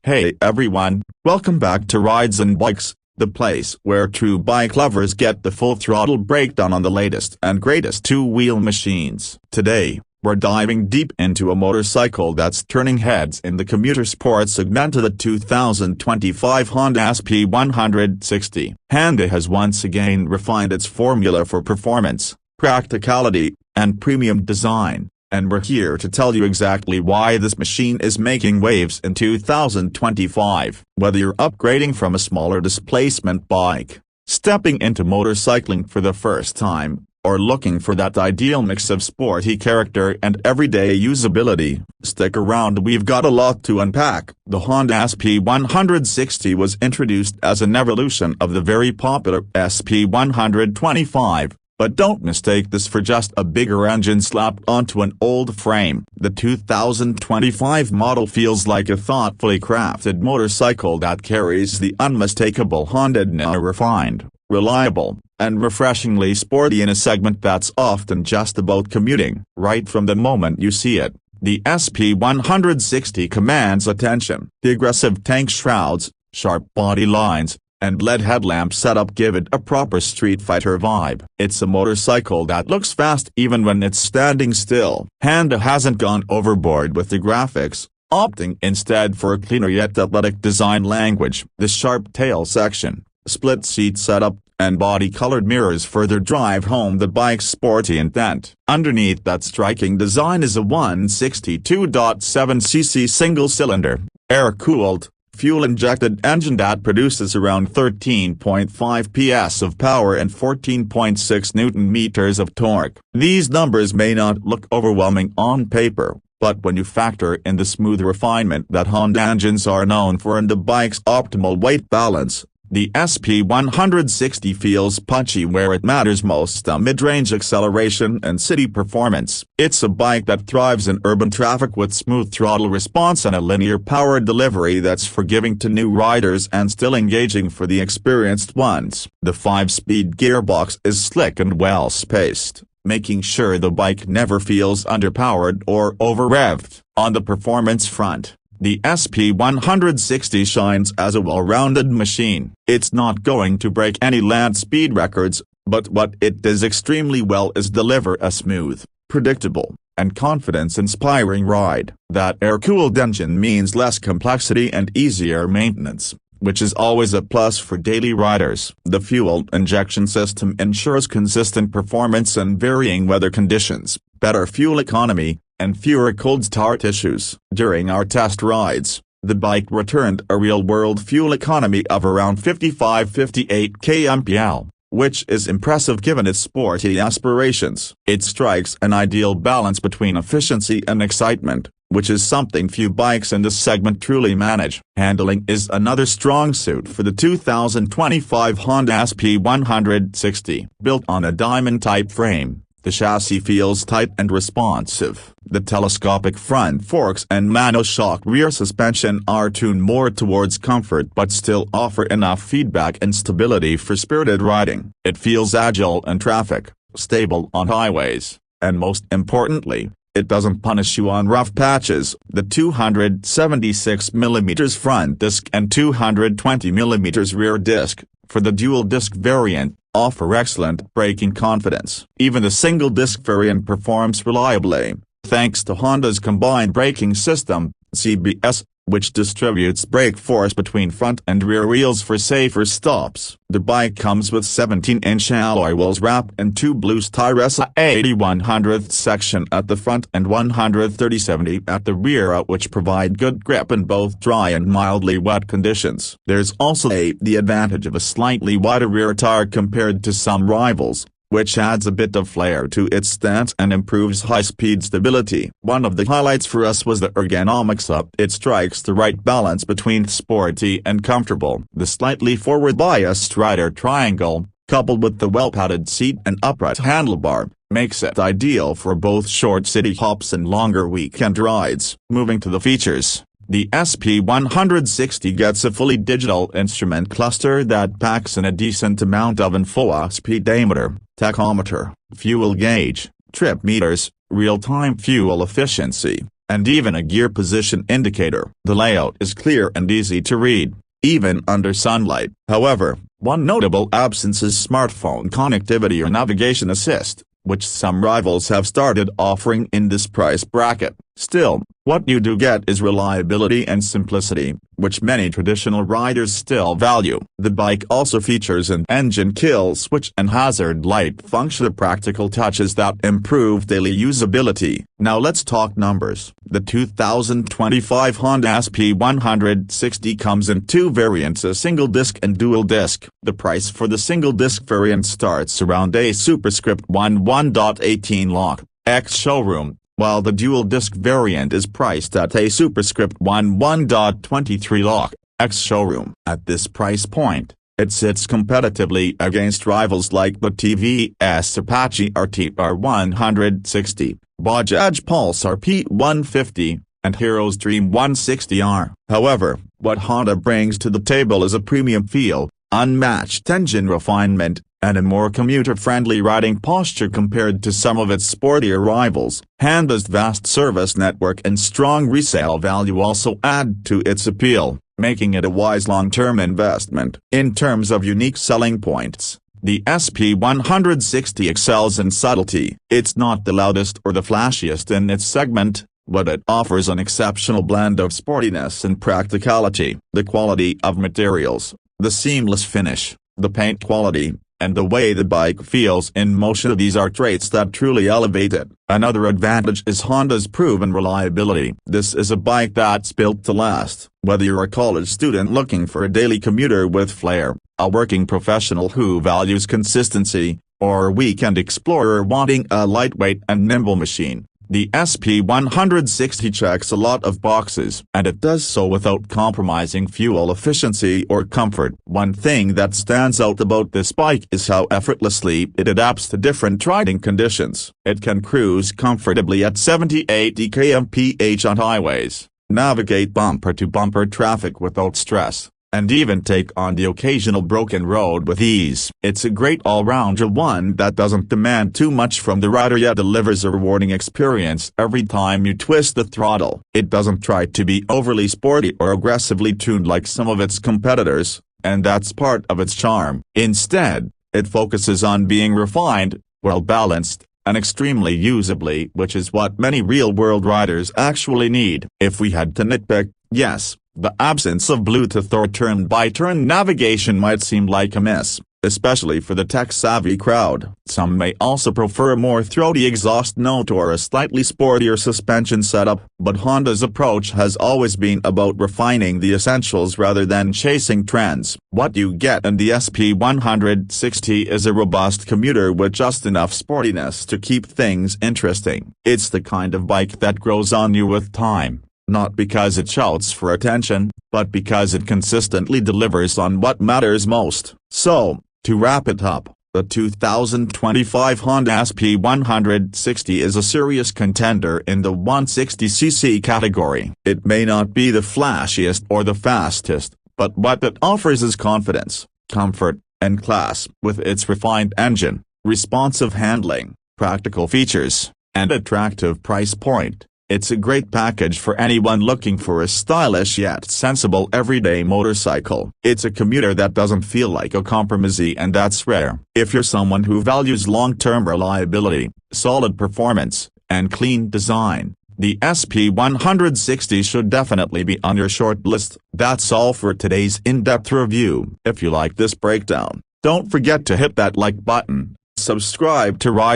Hey everyone, welcome back to Rides and Bikes, the place where true bike lovers get the full throttle breakdown on the latest and greatest two-wheel machines. Today, we're diving deep into a motorcycle that's turning heads in the commuter sport segment of the 2025 Honda SP160. Honda has once again refined its formula for performance, practicality, and premium design. And we're here to tell you exactly why this machine is making waves in 2025. Whether you're upgrading from a smaller displacement bike, stepping into motorcycling for the first time, or looking for that ideal mix of sporty character and everyday usability, stick around, we've got a lot to unpack. The Honda SP160 was introduced as an evolution of the very popular SP125. But don't mistake this for just a bigger engine slapped onto an old frame. The 2025 model feels like a thoughtfully crafted motorcycle that carries the unmistakable Honda now refined, reliable, and refreshingly sporty in a segment that's often just about commuting. Right from the moment you see it, the SP160 commands attention. The aggressive tank shrouds, sharp body lines, and LED headlamp setup give it a proper street fighter vibe. It's a motorcycle that looks fast even when it's standing still. Honda hasn't gone overboard with the graphics, opting instead for a cleaner yet athletic design language. The sharp tail section, split seat setup, and body-colored mirrors further drive home the bike's sporty intent. Underneath that striking design is a 162.7cc single-cylinder, air-cooled, fuel-injected engine that produces around 13.5 PS of power and 14.6 Newton-meters of torque. These numbers may not look overwhelming on paper, but when you factor in the smooth refinement that Honda engines are known for and the bike's optimal weight balance, the SP160 feels punchy where it matters most: mid-range acceleration and city performance. It's a bike that thrives in urban traffic with smooth throttle response and a linear power delivery that's forgiving to new riders and still engaging for the experienced ones. The 5-speed gearbox is slick and well-spaced, making sure the bike never feels underpowered or over-revved. On the performance front, the SP160 shines as a well-rounded machine. It's not going to break any land speed records, but what it does extremely well is deliver a smooth, predictable, and confidence-inspiring ride. That air-cooled engine means less complexity and easier maintenance, which is always a plus for daily riders. The fuel injection system ensures consistent performance in varying weather conditions, better fuel economy, and fewer cold start issues. During our test rides, the bike returned a real-world fuel economy of around 55–58 kmpl, which is impressive given its sporty aspirations. It strikes an ideal balance between efficiency and excitement, which is something few bikes in this segment truly manage. Handling is another strong suit for the 2025 Honda SP160. Built on a diamond-type frame, the chassis feels tight and responsive. The telescopic front forks and monoshock rear suspension are tuned more towards comfort but still offer enough feedback and stability for spirited riding. It feels agile in traffic, stable on highways, and most importantly, it doesn't punish you on rough patches. The 276mm front disc and 220mm rear disc, for the dual-disc variant, offer excellent braking confidence. Even the single-disc variant performs reliably, thanks to Honda's combined braking system, CBS, which distributes brake force between front and rear wheels for safer stops. The bike comes with 17-inch alloy wheels wrapped in two blue Styresa 80/100th section at the front and 130/70 at the rear, which provide good grip in both dry and mildly wet conditions. There's also the advantage of a slightly wider rear tire compared to some rivals, which adds a bit of flair to its stance and improves high-speed stability. One of the highlights for us was the ergonomics. It strikes the right balance between sporty and comfortable. The slightly forward-biased rider triangle, coupled with the well-padded seat and upright handlebar, makes it ideal for both short city hops and longer weekend rides. Moving to the features, the SP160 gets a fully digital instrument cluster that packs in a decent amount of info: speedometer, tachometer, fuel gauge, trip meters, real-time fuel efficiency, and even a gear position indicator. The layout is clear and easy to read, even under sunlight. However, one notable absence is smartphone connectivity or navigation assist, which some rivals have started offering in this price bracket. Still, what you do get is reliability and simplicity, which many traditional riders still value. The bike also features an engine kill switch and hazard light function, practical touches that improve daily usability. Now let's talk numbers. The 2025 Honda SP160 comes in two variants, a single disc and dual disc. The price for the single disc variant starts around a superscript 11.18 lakh, ex-showroom, while the dual-disc variant is priced at a superscript 11.23 lakh, ex-showroom. At this price point, it sits competitively against rivals like the TVS Apache RTR 160, Bajaj Pulsar P150, and Hero's Dream 160R. However, what Honda brings to the table is a premium feel, unmatched engine refinement, and a more commuter-friendly riding posture compared to some of its sportier rivals. Honda's vast service network and strong resale value also add to its appeal, making it a wise long-term investment. In terms of unique selling points, the SP160 excels in subtlety. It's not the loudest or the flashiest in its segment, but it offers an exceptional blend of sportiness and practicality. The quality of materials, the seamless finish, the paint quality, and the way the bike feels in motion, these are traits that truly elevate it. Another advantage is Honda's proven reliability. This is a bike that's built to last. Whether you're a college student looking for a daily commuter with flair, a working professional who values consistency, or a weekend explorer wanting a lightweight and nimble machine, the SP160 checks a lot of boxes, and it does so without compromising fuel efficiency or comfort. One thing that stands out about this bike is how effortlessly it adapts to different riding conditions. It can cruise comfortably at 70-80 km/h on highways, navigate bumper-to-bumper traffic without stress, and even take on the occasional broken road with ease. It's a great all-rounder, one that doesn't demand too much from the rider yet delivers a rewarding experience every time you twist the throttle. It doesn't try to be overly sporty or aggressively tuned like some of its competitors, and that's part of its charm. Instead, it focuses on being refined, well-balanced, and extremely usably, which is what many real-world riders actually need. If we had to nitpick, yes, the absence of Bluetooth or turn-by-turn navigation might seem like a miss, especially for the tech-savvy crowd. Some may also prefer a more throaty exhaust note or a slightly sportier suspension setup, but Honda's approach has always been about refining the essentials rather than chasing trends. What you get in the SP160 is a robust commuter with just enough sportiness to keep things interesting. It's the kind of bike that grows on you with time. Not because it shouts for attention, but because it consistently delivers on what matters most. So, to wrap it up, the 2025 Honda SP160 is a serious contender in the 160cc category. It may not be the flashiest or the fastest, but what it offers is confidence, comfort, and class. With its refined engine, responsive handling, practical features, and attractive price point, it's a great package for anyone looking for a stylish yet sensible everyday motorcycle. It's a commuter that doesn't feel like a compromise, and that's rare. If you're someone who values long-term reliability, solid performance, and clean design, the SP160 should definitely be on your short list. That's all for today's in-depth review. If you like this breakdown, don't forget to hit that like button, subscribe to Ride